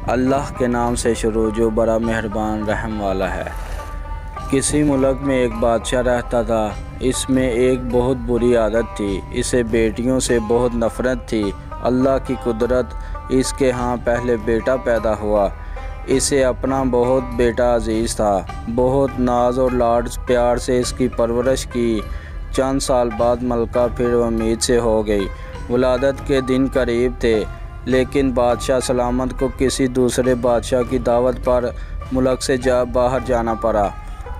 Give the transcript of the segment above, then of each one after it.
اللہ کے نام سے شروع جو بڑا مہربان رحم والا ہے۔ کسی ملک میں ایک بادشاہ رہتا تھا۔ اس میں ایک بہت بری عادت تھی، اسے بیٹیوں سے بہت نفرت تھی۔ اللہ کی قدرت، اس کے ہاں پہلے بیٹا پیدا ہوا۔ اسے اپنا بہت بیٹا عزیز تھا، بہت ناز اور لاڈ پیار سے اس کی پرورش کی۔ چند سال بعد ملکہ پھر امید سے ہو گئی۔ ولادت کے دن قریب تھے، لیکن بادشاہ سلامت کو کسی دوسرے بادشاہ کی دعوت پر ملک سے باہر جانا پڑا۔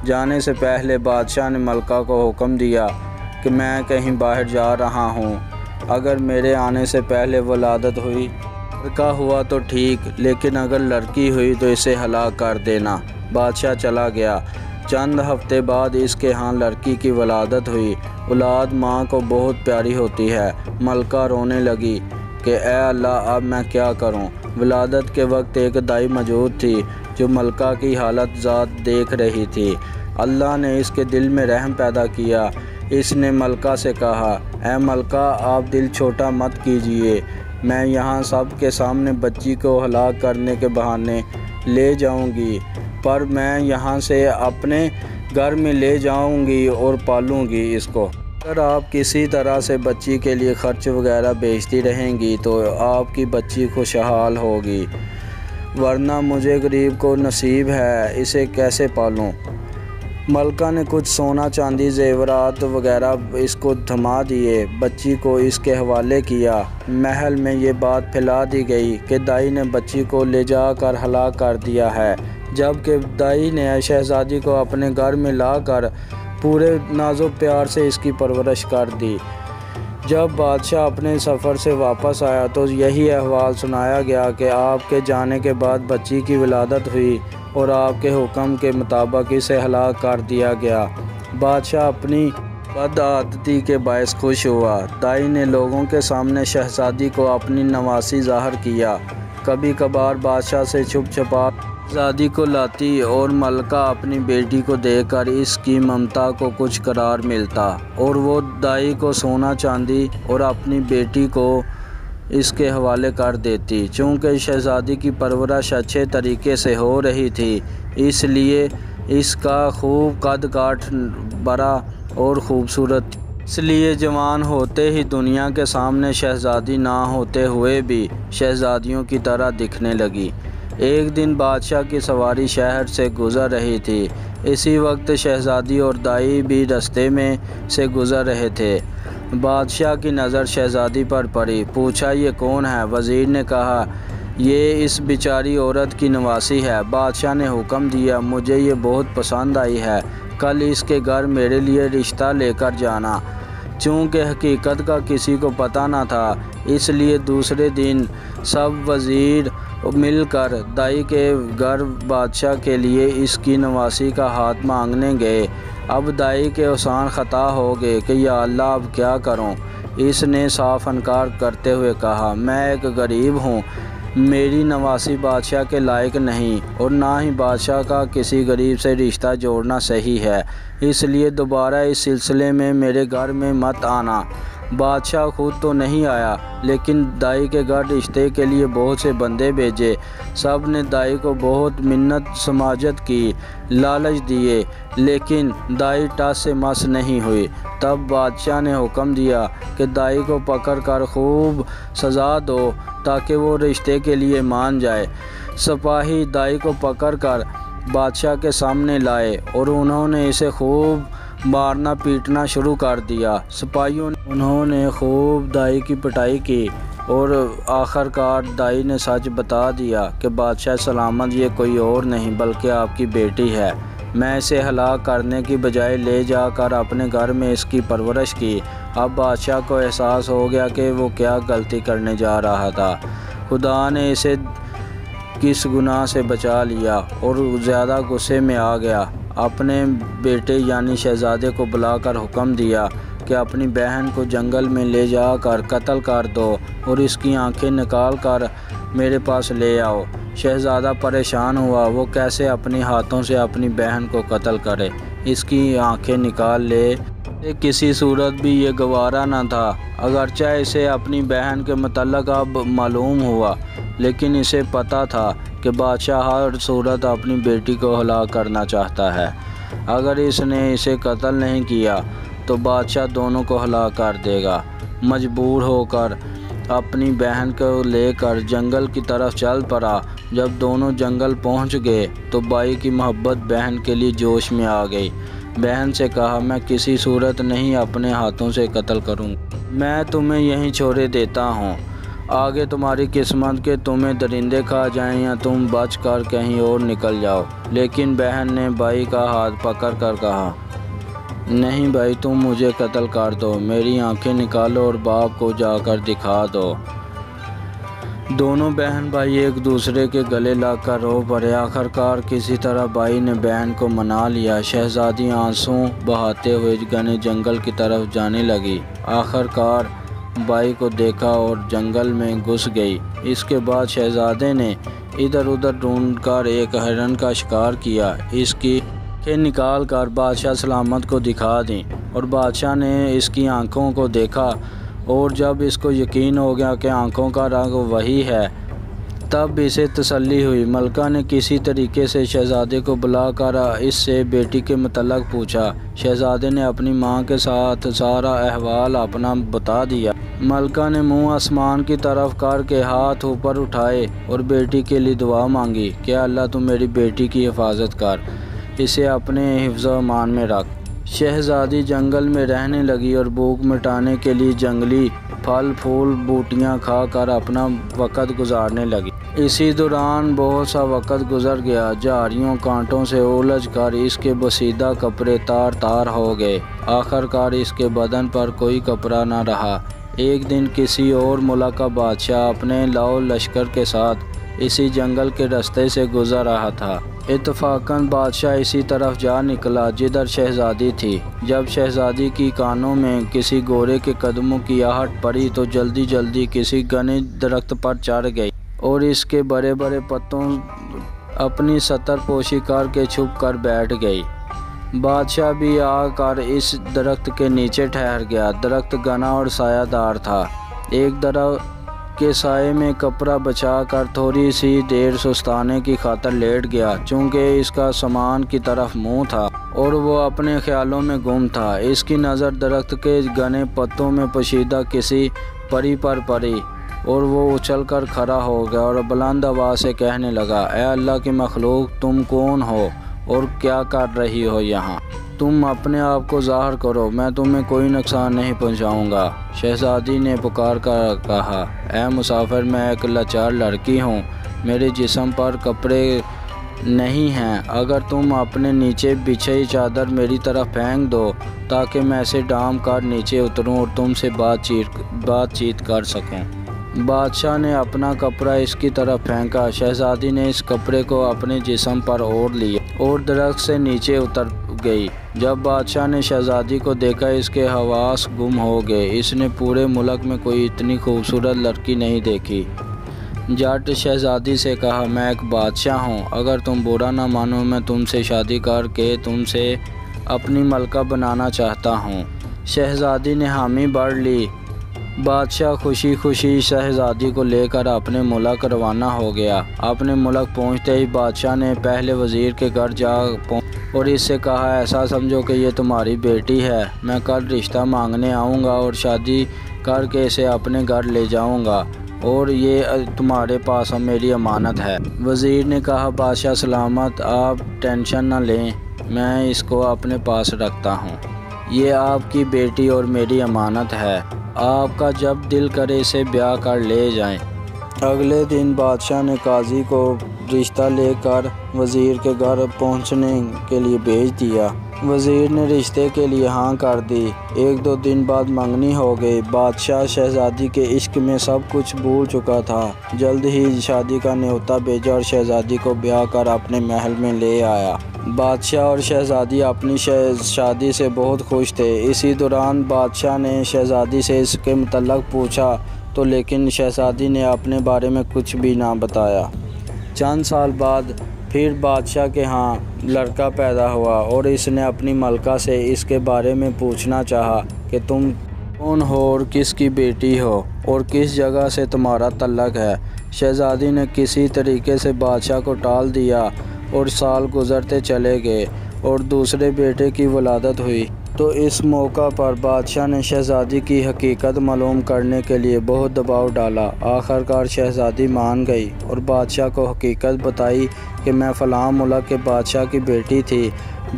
جانے سے پہلے بادشاہ نے ملکہ کو حکم دیا کہ میں کہیں باہر جا رہا ہوں، اگر میرے آنے سے پہلے ولادت ہوئی، لڑکا ہوا تو ٹھیک، لیکن اگر لڑکی ہوئی تو اسے ہلاک کر دینا۔ بادشاہ چلا گیا۔ چند ہفتے بعد اس کے ہاں لڑکی کی ولادت ہوئی۔ اولاد ماں کو بہت پیاری ہوتی ہے۔ ملکہ رونے لگی کہ اے اللہ، اب میں کیا کروں؟ ولادت کے وقت ایک دائی موجود تھی جو ملکہ کی حالت ذات دیکھ رہی تھی۔ اللہ نے اس کے دل میں رحم پیدا کیا۔ اس نے ملکہ سے کہا، اے ملکہ، آپ دل چھوٹا مت کیجیے، میں یہاں سب کے سامنے بچی کو ہلاک کرنے کے بہانے لے جاؤں گی، پر میں یہاں سے اپنے گھر میں لے جاؤں گی اور پالوں گی اس کو۔ اگر آپ کسی طرح سے بچی کے لیے خرچ وغیرہ بھیجتی رہیں گی تو آپ کی بچی خوشحال ہوگی، ورنہ مجھے غریب کو نصیب ہے، اسے کیسے پالوں؟ ملکہ نے کچھ سونا چاندی زیورات وغیرہ اس کو تھما دیے، بچی کو اس کے حوالے کیا۔ محل میں یہ بات پھیلا دی گئی کہ دائی نے بچی کو لے جا کر ہلاک کر دیا ہے، جبکہ دائی نے شہزادی کو اپنے گھر میں لا کر پورے ناز و پیار سے اس کی پرورش کر دی۔ جب بادشاہ اپنے سفر سے واپس آیا تو یہی احوال سنایا گیا کہ آپ کے جانے کے بعد بچی کی ولادت ہوئی اور آپ کے حکم کے مطابق اسے ہلاک کر دیا گیا۔ بادشاہ اپنی بدعادتی کے باعث خوش ہوا۔ دائی نے لوگوں کے سامنے شہزادی کو اپنی نواسی ظاہر کیا۔ کبھی کبھار بادشاہ سے چھپ چھپا شہزادی کو لاتی اور ملکہ اپنی بیٹی کو دیکھ کر اس کی ممتا کو کچھ قرار ملتا، اور وہ دائی کو سونا چاندی اور اپنی بیٹی کو اس کے حوالے کر دیتی۔ چونکہ شہزادی کی پرورش اچھے طریقے سے ہو رہی تھی، اس لیے اس کا خوب قد کاٹ بڑا اور خوبصورت تھی، اس لیے جوان ہوتے ہی دنیا کے سامنے شہزادی نہ ہوتے ہوئے بھی شہزادیوں کی طرح دکھنے لگی۔ ایک دن بادشاہ کی سواری شہر سے گزر رہی تھی۔ اسی وقت شہزادی اور دائی بھی رستے میں سے گزر رہے تھے۔ بادشاہ کی نظر شہزادی پر پڑی، پوچھا یہ کون ہے؟ وزیر نے کہا یہ اس بیچاری عورت کی نواسی ہے۔ بادشاہ نے حکم دیا مجھے یہ بہت پسند آئی ہے، کل اس کے گھر میرے لیے رشتہ لے کر جانا۔ چونکہ حقیقت کا کسی کو پتہ نہ تھا، اس لیے دوسرے دن سب وزیر مل کر دائی کے گھر بادشاہ کے لیے اس کی نواسی کا ہاتھ مانگنے گئے۔ اب دائی کے احسان خطا ہو گئے کہ یا اللہ، اب کیا کروں؟ اس نے صاف انکار کرتے ہوئے کہا میں ایک غریب ہوں، میری نواسی بادشاہ کے لائق نہیں، اور نہ ہی بادشاہ کا کسی غریب سے رشتہ جوڑنا صحیح ہے، اس لیے دوبارہ اس سلسلے میں میرے گھر میں مت آنا۔ بادشاہ خود تو نہیں آیا، لیکن دائی کے گھر رشتے کے لیے بہت سے بندے بھیجے۔ سب نے دائی کو بہت منت سماجت کی، لالچ دیے، لیکن دائی ٹس سے مس نہیں ہوئی۔ تب بادشاہ نے حکم دیا کہ دائی کو پکڑ کر خوب سزا دو تاکہ وہ رشتے کے لیے مان جائے۔ سپاہی دائی کو پکڑ کر بادشاہ کے سامنے لائے اور انہوں نے اسے خوب مارنا پیٹنا شروع کر دیا۔ سپاہیوں نے خوب دائی کی پٹائی کی اور آخر کار دائی نے سچ بتا دیا کہ بادشاہ سلامت یہ کوئی اور نہیں بلکہ آپ کی بیٹی ہے، میں اسے ہلاک کرنے کی بجائے لے جا کر اپنے گھر میں اس کی پرورش کی۔ اب بادشاہ کو احساس ہو گیا کہ وہ کیا غلطی کرنے جا رہا تھا۔ خدا نے اسے کس گناہ سے بچا لیا اور زیادہ غصے میں آ گیا۔ اپنے بیٹے یعنی شہزادے کو بلا کر حکم دیا کہ اپنی بہن کو جنگل میں لے جا کر قتل کر دو اور اس کی آنکھیں نکال کر میرے پاس لے آؤ۔ شہزادہ پریشان ہوا، وہ کیسے اپنے ہاتھوں سے اپنی بہن کو قتل کرے، اس کی آنکھیں نکال لے، کسی صورت بھی یہ گوارا نہ تھا، اگرچہ اسے اپنی بہن کے متعلق اب معلوم ہوا۔ لیکن اسے پتہ تھا کہ بادشاہ ہر صورت اپنی بیٹی کو ہلاک کرنا چاہتا ہے۔ اگر اس نے اسے قتل نہیں کیا تو بادشاہ دونوں کو ہلاک کر دے گا۔ مجبور ہو کر اپنی بہن کو لے کر جنگل کی طرف چل پڑا۔ جب دونوں جنگل پہنچ گئے تو بھائی کی محبت بہن کے لیے جوش میں آ گئی۔ بہن سے کہا، میں کسی صورت نہیں اپنے ہاتھوں سے قتل کروں گا، میں تمہیں یہیں چھوڑے دیتا ہوں، آگے تمہاری قسمت کہ تمہیں درندے کھا جائیں یا تم بچ کر کہیں اور نکل جاؤ۔ لیکن بہن نے بھائی کا ہاتھ پکڑ کر کہا، نہیں بھائی، تم مجھے قتل کر دو، میری آنکھیں نکالو اور باپ کو جا کر دکھا دو۔ دونوں بہن بھائی ایک دوسرے کے گلے لگ کر رو پڑے۔ آخرکار کسی طرح بھائی نے بہن کو منا لیا۔ شہزادی آنسو بہاتے ہوئے گھنے جنگل کی طرف جانے لگی۔ آخرکار بھائی کو دیکھا اور جنگل میں گھس گئی۔ اس کے بعد شہزادے نے ادھر ادھر ڈھونڈ کر ایک ہرن کا شکار کیا، اس کی آنکھیں نکال کر بادشاہ سلامت کو دکھا دیں، اور بادشاہ نے اس کی آنکھوں کو دیکھا، اور جب اس کو یقین ہو گیا کہ آنکھوں کا رنگ وہی ہے، تب اسے تسلی ہوئی۔ ملکہ نے کسی طریقے سے شہزادے کو بلا کر اس سے بیٹی کے متعلق پوچھا۔ شہزادے نے اپنی ماں کے ساتھ سارا احوال اپنا بتا دیا۔ ملکہ نے منہ آسمان کی طرف کر کے ہاتھ اوپر اٹھائے اور بیٹی کے لیے دعا مانگی کہ اللہ تو میری بیٹی کی حفاظت کر، اسے اپنے حفظ و امان میں رکھ۔ شہزادی جنگل میں رہنے لگی اور بھوک مٹانے کے لیے جنگلی پھل پھول بوٹیاں کھا کر اپنا وقت گزارنے لگی۔ اسی دوران بہت سا وقت گزر گیا۔ جھاڑیوں کانٹوں سے الجھ کر اس کے بسیدہ کپڑے تار تار ہو گئے۔ آخرکار اس کے بدن پر کوئی کپڑا نہ رہا۔ ایک دن کسی اور ملک کا بادشاہ اپنے لاؤ لشکر کے ساتھ اسی جنگل کے راستے سے گزر رہا تھا۔ اتفاقاً بادشاہ اسی طرف جا نکلا جدھر شہزادی تھی۔ جب شہزادی کی کانوں میں کسی گھوڑے کے قدموں کی آہٹ پڑی تو جلدی جلدی کسی گھنے درخت پر چڑھ گئی اور اس کے بڑے بڑے پتوں اپنی ستر پوشی کر کے چھپ کر بیٹھ گئی۔ بادشاہ بھی آ کر اس درخت کے نیچے ٹھہر گیا۔ درخت گھنا اور سایہ دار تھا۔ ایک درخت کے سائے میں کپڑا بچھا کر تھوڑی سی دیر سستانے کی خاطر لیٹ گیا، چونکہ اس کا سامان کی طرف منہ تھا اور وہ اپنے خیالوں میں گم تھا۔ اس کی نظر درخت کے گھنے پتوں میں پوشیدہ کسی پری پر پڑی اور وہ اچھل کر کھڑا ہو گیا اور بلند آواز سے کہنے لگا، اے اللہ کی مخلوق، تم کون ہو اور کیا کر رہی ہو یہاں؟ تم اپنے آپ کو ظاہر کرو، میں تمہیں کوئی نقصان نہیں پہنچاؤں گا۔ شہزادی نے پکار کر کہا، اے مسافر، میں ایک لاچار لڑکی ہوں، میرے جسم پر کپڑے نہیں ہیں، اگر تم اپنے نیچے بچھی چادر میری طرف پھینک دو تاکہ میں اسے ڈھانپ کر نیچے اتروں اور تم سے بات چیت کر سکوں۔ بادشاہ نے اپنا کپڑا اس کی طرف پھینکا۔ شہزادی نے اس کپڑے کو اپنے جسم پر اوڑھ لیا اور درخت سے نیچے اتر گئی۔ جب بادشاہ نے شہزادی کو دیکھا، اس کے حواس گم ہو گئے۔ اس نے پورے ملک میں کوئی اتنی خوبصورت لڑکی نہیں دیکھی۔ جٹ شہزادی سے کہا، میں ایک بادشاہ ہوں، اگر تم برا نہ مانو میں تم سے شادی کر کے تم سے اپنی ملکہ بنانا چاہتا ہوں۔ شہزادی نے حامی بھر لی۔ بادشاہ خوشی خوشی شہزادی کو لے کر اپنے ملک روانہ ہو گیا۔ اپنے ملک پہنچتے ہی بادشاہ نے پہلے وزیر کے گھر جا اور اس سے کہا، ایسا سمجھو کہ یہ تمہاری بیٹی ہے، میں کل رشتہ مانگنے آؤں گا اور شادی کر کے اسے اپنے گھر لے جاؤں گا، اور یہ تمہارے پاس میری امانت ہے۔ وزیر نے کہا، بادشاہ سلامت، آپ ٹینشن نہ لیں، میں اس کو اپنے پاس رکھتا ہوں، یہ آپ کی بیٹی اور میری امانت ہے، آپ کا جب دل کرے اسے بیاہ کر لے جائیں۔ اگلے دن بادشاہ نے قاضی کو رشتہ لے کر وزیر کے گھر پہنچنے کے لیے بھیج دیا۔ وزیر نے رشتے کے لیے ہاں کر دی۔ ایک دو دن بعد منگنی ہو گئی۔ بادشاہ شہزادی کے عشق میں سب کچھ بھول چکا تھا۔ جلد ہی شادی کا نیوتا بھیجا اور شہزادی کو بیاہ کر اپنے محل میں لے آیا۔ بادشاہ اور شہزادی اپنی شادی سے بہت خوش تھے۔ اسی دوران بادشاہ نے شہزادی سے اس کے متعلق پوچھا تو لیکن شہزادی نے اپنے بارے میں کچھ بھی نہ بتایا۔ چند سال بعد پھر بادشاہ کے ہاں لڑکا پیدا ہوا اور اس نے اپنی ملکہ سے اس کے بارے میں پوچھنا چاہا کہ تم کون ہو اور کس کی بیٹی ہو اور کس جگہ سے تمہارا تعلق ہے۔ شہزادی نے کسی طریقے سے بادشاہ کو ٹال دیا اور سال گزرتے چلے گئے اور دوسرے بیٹے کی ولادت ہوئی۔ تو اس موقع پر بادشاہ نے شہزادی کی حقیقت معلوم کرنے کے لیے بہت دباؤ ڈالا۔ آخرکار شہزادی مان گئی اور بادشاہ کو حقیقت بتائی کہ میں فلاں ملک کے بادشاہ کی بیٹی تھی۔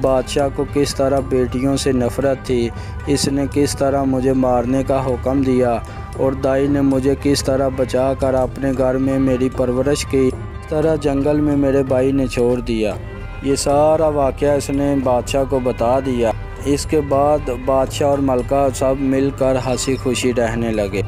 بادشاہ کو کس طرح بیٹیوں سے نفرت تھی، اس نے کس طرح مجھے مارنے کا حکم دیا اور دائی نے مجھے کس طرح بچا کر اپنے گھر میں میری پرورش کی، کس طرح جنگل میں میرے بھائی نے چھوڑ دیا۔ یہ سارا واقعہ اس نے بادشاہ کو بتا دیا۔ اس کے بعد بادشاہ اور ملکہ سب مل کر ہنسی خوشی رہنے لگے۔